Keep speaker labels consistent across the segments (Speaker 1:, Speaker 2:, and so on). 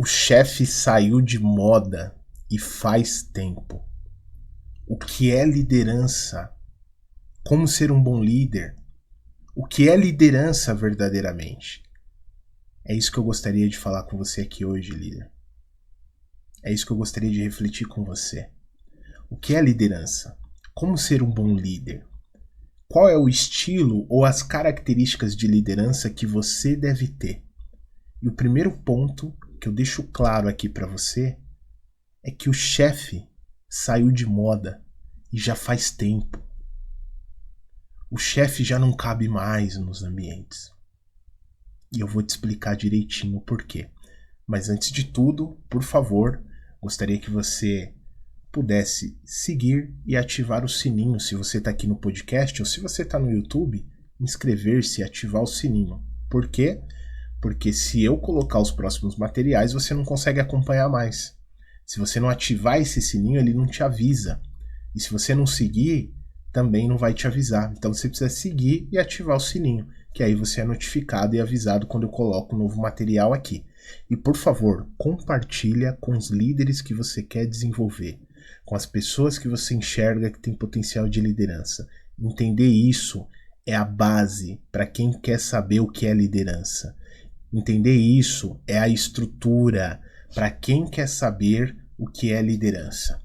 Speaker 1: O chefe saiu de moda e faz tempo. O que é liderança? Como ser um bom líder? O que é liderança verdadeiramente? É isso que eu gostaria de falar com você aqui hoje, líder. É isso que eu gostaria de refletir com você. O que é liderança? Como ser um bom líder? Qual é o estilo ou as características de liderança que você deve ter? E o primeiro ponto que eu deixo claro aqui para você é que o chefe saiu de moda e já faz tempo. O chefe já não cabe mais nos ambientes. E eu vou te explicar direitinho o porquê. Mas antes de tudo, por favor, gostaria que você pudesse seguir e ativar o sininho se você está aqui no podcast ou se você está no YouTube, inscrever-se e ativar o sininho. Por quê? Porque se eu colocar os próximos materiais, você não consegue acompanhar mais. Se você não ativar esse sininho, ele não te avisa. E se você não seguir, também não vai te avisar. Então você precisa seguir e ativar o sininho, que aí você é notificado e avisado quando eu coloco um novo material aqui. E por favor, compartilha com os líderes que você quer desenvolver, com as pessoas que você enxerga que tem potencial de liderança. Entender isso é a base para quem quer saber o que é liderança. Entender isso é a estrutura para quem quer saber o que é liderança.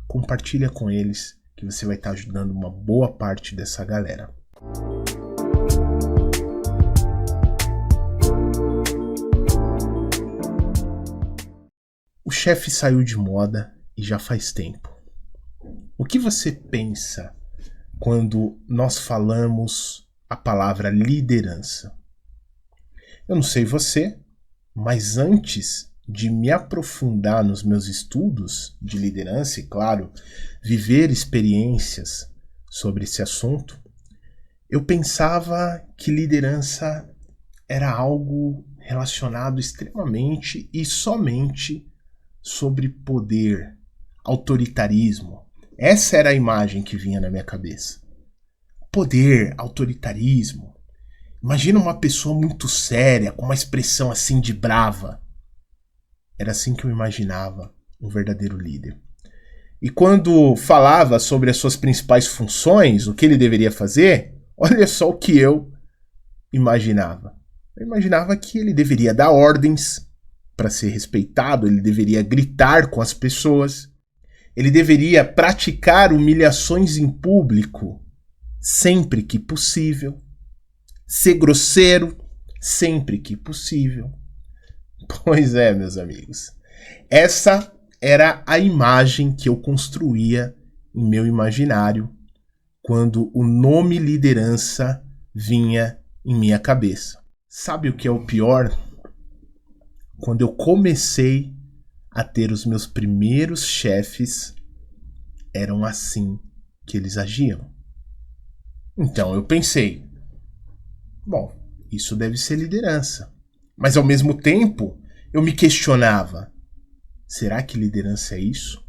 Speaker 1: Compartilha com eles que você vai estar ajudando uma boa parte dessa galera. O chefe saiu de moda e já faz tempo. O que você pensa quando nós falamos a palavra liderança? Eu não sei você, mas antes de me aprofundar nos meus estudos de liderança e, claro, viver experiências sobre esse assunto, eu pensava que liderança era algo relacionado extremamente e somente sobre poder, autoritarismo. Essa era a imagem que vinha na minha cabeça. Poder, autoritarismo. Imagina uma pessoa muito séria, com uma expressão assim de brava. Era assim que eu imaginava um verdadeiro líder. E quando falava sobre as suas principais funções, o que ele deveria fazer, olha só o que eu imaginava. Eu imaginava que ele deveria dar ordens para ser respeitado, ele deveria gritar com as pessoas, ele deveria praticar humilhações em público sempre que possível, ser grosseiro sempre que possível. Pois é, meus amigos. Essa era a imagem que eu construía em meu imaginário quando o nome liderança vinha em minha cabeça. Sabe o que é o pior? Quando eu comecei a ter os meus primeiros chefes, eram assim que eles agiam. Então eu pensei, bom, isso deve ser liderança. Mas ao mesmo tempo, eu me questionava, será que liderança é isso?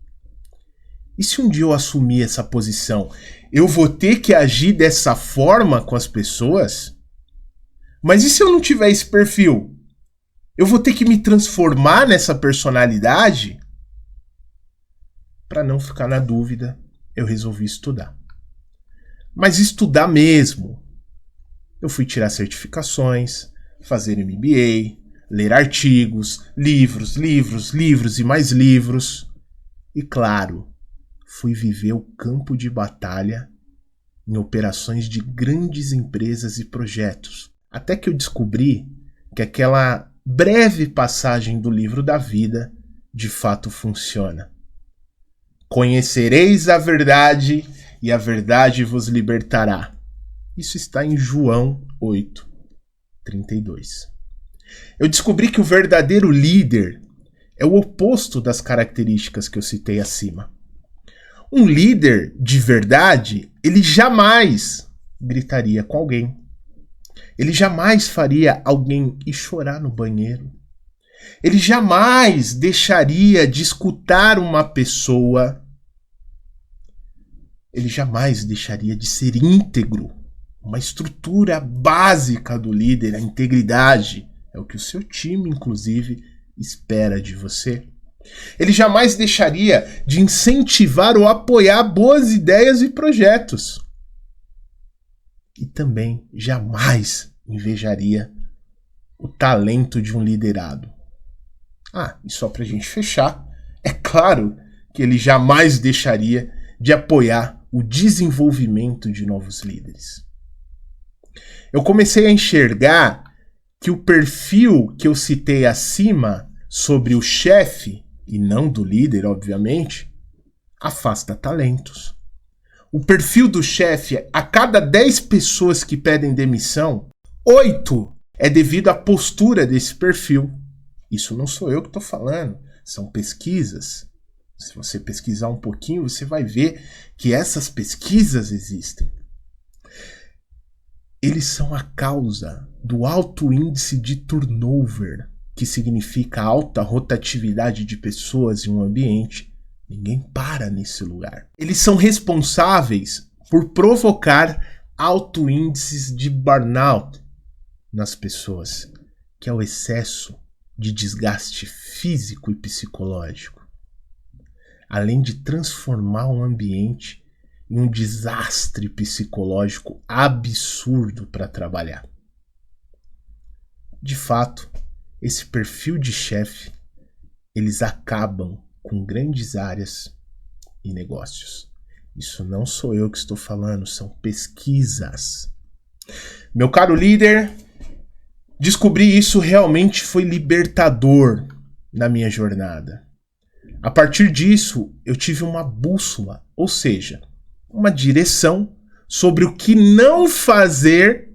Speaker 1: E se um dia eu assumir essa posição, eu vou ter que agir dessa forma com as pessoas? Mas e se eu não tiver esse perfil? Eu vou ter que me transformar nessa personalidade? Para não ficar na dúvida, eu resolvi estudar. Mas estudar mesmo. Eu fui tirar certificações, fazer MBA, ler artigos, livros e mais livros. E claro, fui viver o campo de batalha em operações de grandes empresas e projetos. Até que eu descobri que aquela breve passagem do livro da vida de fato funciona. Conhecereis a verdade e a verdade vos libertará. Isso está em João 8:32. Eu descobri que o verdadeiro líder é o oposto das características que eu citei acima. Um líder de verdade, ele jamais gritaria com alguém. Ele jamais faria alguém ir chorar no banheiro. Ele jamais deixaria de escutar uma pessoa. Ele jamais deixaria de ser íntegro. Uma estrutura básica do líder, a integridade, é o que o seu time, inclusive, espera de você. Ele jamais deixaria de incentivar ou apoiar boas ideias e projetos. E também jamais invejaria o talento de um liderado. E só para a gente fechar, é claro que ele jamais deixaria de apoiar o desenvolvimento de novos líderes. Eu comecei a enxergar que o perfil que eu citei acima sobre o chefe, e não do líder, obviamente, afasta talentos. O perfil do chefe, a cada 10 pessoas que pedem demissão, 8 é devido à postura desse perfil. Isso não sou eu que estou falando, são pesquisas. Se você pesquisar um pouquinho, você vai ver que essas pesquisas existem. Eles são a causa do alto índice de turnover, que significa alta rotatividade de pessoas em um ambiente. Ninguém para nesse lugar. Eles são responsáveis por provocar alto índices de burnout nas pessoas, que é o excesso de desgaste físico e psicológico, além de transformar um ambiente em um desastre psicológico absurdo para trabalhar. De fato, esse perfil de chefe, eles acabam com grandes áreas e negócios. Isso não sou eu que estou falando, são pesquisas. Meu caro líder, descobrir isso realmente foi libertador na minha jornada. A partir disso, eu tive uma bússola, ou seja, uma direção sobre o que não fazer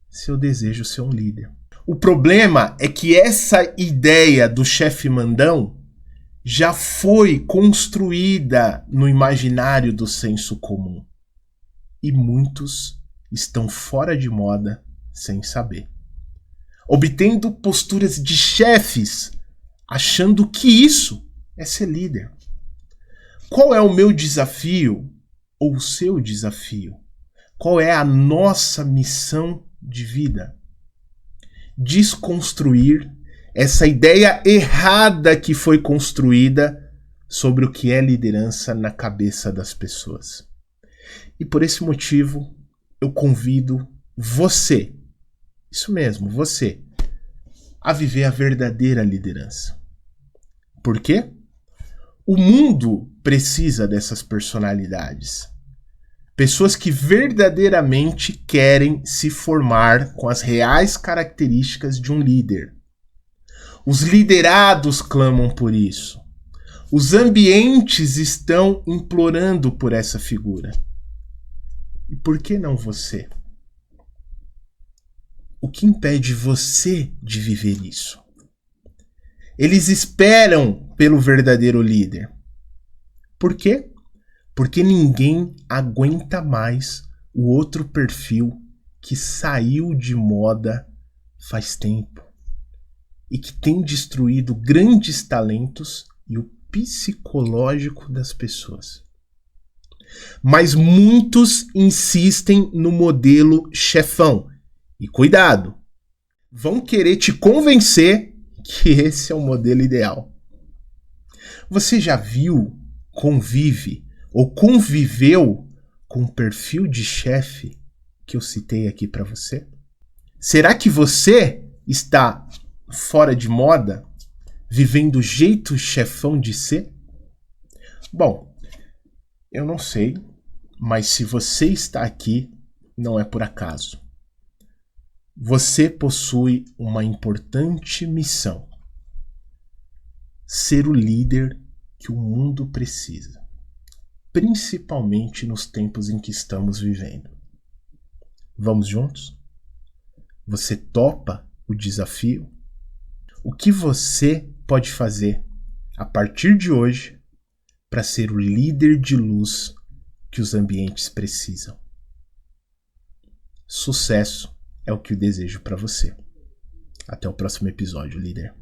Speaker 1: se eu desejo ser um líder. O problema é que essa ideia do chefe mandão já foi construída no imaginário do senso comum. E muitos estão fora de moda sem saber, obtendo posturas de chefes, achando que isso é ser líder. Qual é o meu desafio ou o seu desafio? Qual é a nossa missão de vida? Desconstruir essa ideia errada que foi construída sobre o que é liderança na cabeça das pessoas. E por esse motivo, eu convido você, isso mesmo, você, a viver a verdadeira liderança. Por quê? O mundo precisa dessas personalidades. Pessoas que verdadeiramente querem se formar com as reais características de um líder. Os liderados clamam por isso. Os ambientes estão implorando por essa figura. E por que não você? O que impede você de viver isso? Eles esperam pelo verdadeiro líder. Por quê? Porque ninguém aguenta mais o outro perfil que saiu de moda faz tempo e que tem destruído grandes talentos e o psicológico das pessoas. Mas muitos insistem no modelo chefão. E cuidado, vão querer te convencer que esse é o modelo ideal. Você já viu, convive ou conviveu com o perfil de chefe que eu citei aqui para você? Será que você está fora de moda, vivendo o jeito chefão de ser? Bom, eu não sei, mas se você está aqui, não é por acaso. Você possui uma importante missão: ser o líder que o mundo precisa, principalmente nos tempos em que estamos vivendo. Vamos juntos? Você topa o desafio? O que você pode fazer a partir de hoje para ser o líder de luz que os ambientes precisam? Sucesso é o que eu desejo para você. Até o próximo episódio, líder.